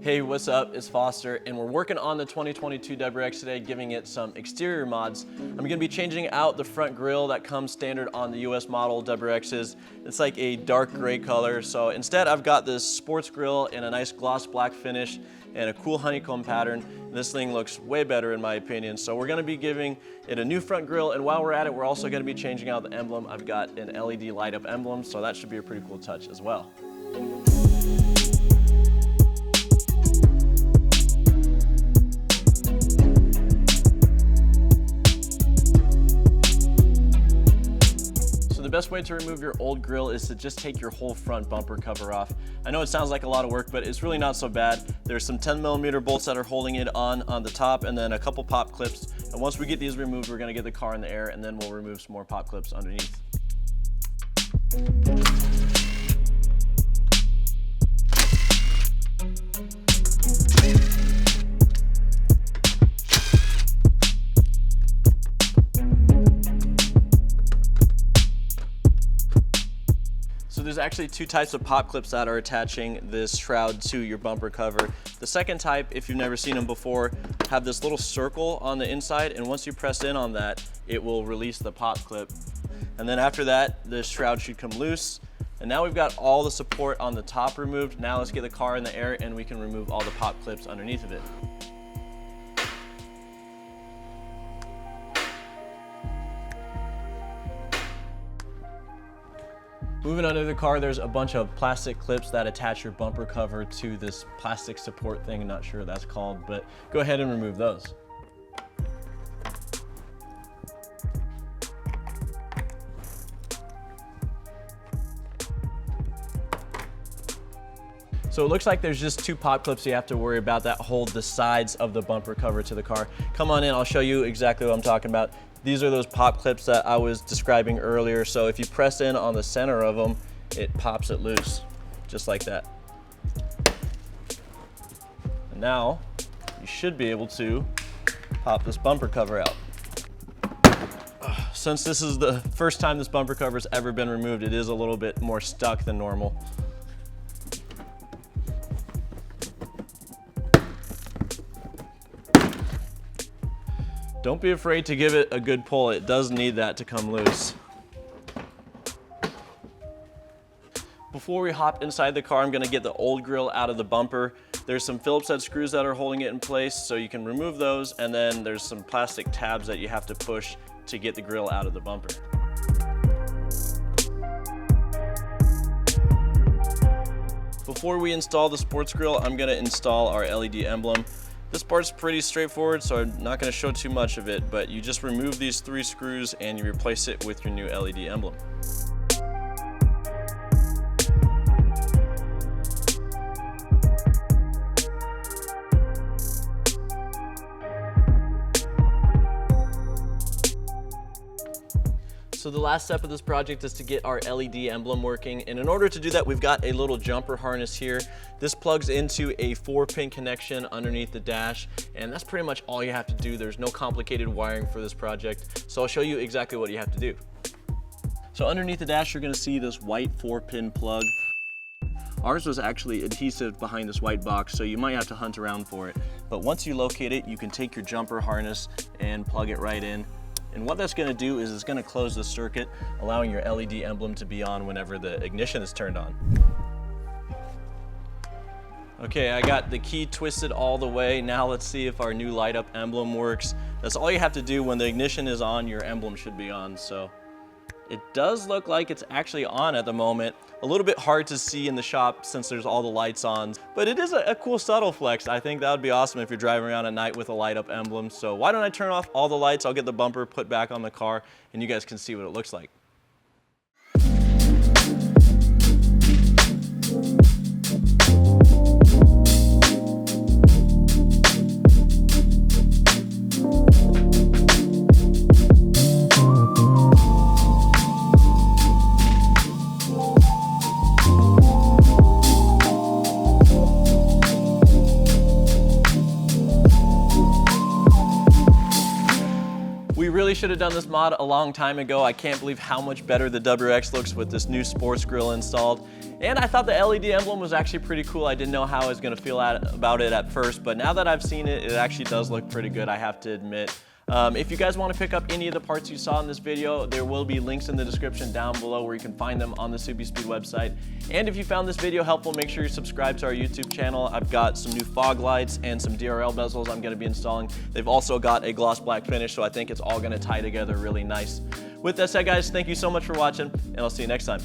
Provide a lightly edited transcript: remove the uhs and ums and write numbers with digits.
Hey, what's up? It's Foster, and we're working on the 2022 WRX today, giving it some exterior mods. I'm gonna be changing out the front grille that comes standard on the US model WRXs. It's like a dark gray color, so instead I've got this sports grille in a nice gloss black finish and a cool honeycomb pattern. This thing looks way better in my opinion, so we're gonna be giving it a new front grille, and while we're at it, we're also gonna be changing out the emblem. I've got an LED light up emblem, so that should be a pretty cool touch as well. The best way to remove your old grille is to just take your whole front bumper cover off. I know it sounds like a lot of work, but it's really not so bad. There's some 10mm bolts that are holding it on the top, and then a couple pop clips. And once we get these removed, we're gonna get the car in the air, and then we'll remove some more pop clips underneath. So there's actually two types of pop clips that are attaching this shroud to your bumper cover. The second type, if you've never seen them before, have this little circle on the inside, and once you press in on that, it will release the pop clip. And then after that, the shroud should come loose. And now we've got all the support on the top removed. Now let's get the car in the air and we can remove all the pop clips underneath of it. Moving under the car, there's a bunch of plastic clips that attach your bumper cover to this plastic support thing. I'm not sure what that's called, but go ahead and remove those. So it looks like there's just two pop clips you have to worry about that hold the sides of the bumper cover to the car. Come on in, I'll show you exactly what I'm talking about. These are those pop clips that I was describing earlier. So if you press in on the center of them, it pops it loose, just like that. And now you should be able to pop this bumper cover out. Since this is the first time this bumper cover has ever been removed, it is a little bit more stuck than normal. Don't be afraid to give it a good pull. It does need that to come loose. Before we hop inside the car, I'm gonna get the old grille out of the bumper. There's some Phillips head screws that are holding it in place, so you can remove those, and then there's some plastic tabs that you have to push to get the grille out of the bumper. Before we install the sports grille, I'm gonna install our LED emblem. This part's pretty straightforward, so I'm not going to show too much of it, but you just remove these 3 screws and you replace it with your new LED emblem. So the last step of this project is to get our LED emblem working, and in order to do that, we've got a little jumper harness here. This plugs into a 4-pin connection underneath the dash, and that's pretty much all you have to do. There's no complicated wiring for this project, so I'll show you exactly what you have to do. So underneath the dash, you're gonna see this white 4-pin plug. Ours was actually adhesive behind this white box, so you might have to hunt around for it. But once you locate it, you can take your jumper harness and plug it right in. And what that's gonna do is it's gonna close the circuit, allowing your LED emblem to be on whenever the ignition is turned on. Okay, I got the key twisted all the way. Now let's see if our new light up emblem works. That's all you have to do. When the ignition is on, your emblem should be on. So it does look like it's actually on at the moment. A little bit hard to see in the shop since there's all the lights on, but it is a cool subtle flex. I think that would be awesome if you're driving around at night with a light up emblem. So why don't I turn off all the lights? I'll get the bumper put back on the car and you guys can see what it looks like. really should have done this mod a long time ago. I can't believe how much better the WRX looks with this new sports grille installed. And I thought the LED emblem was actually pretty cool. I didn't know how I was gonna feel about it at first, but now that I've seen it, it actually does look pretty good, I have to admit. If you guys want to pick up any of the parts you saw in this video, there will be links in the description down below where you can find them on the SubiSpeed website. And if you found this video helpful, make sure you subscribe to our YouTube channel. I've got some new fog lights and some DRL bezels I'm going to be installing. They've also got a gloss black finish, so I think it's all going to tie together really nice. With that said, guys, thank you so much for watching, and I'll see you next time.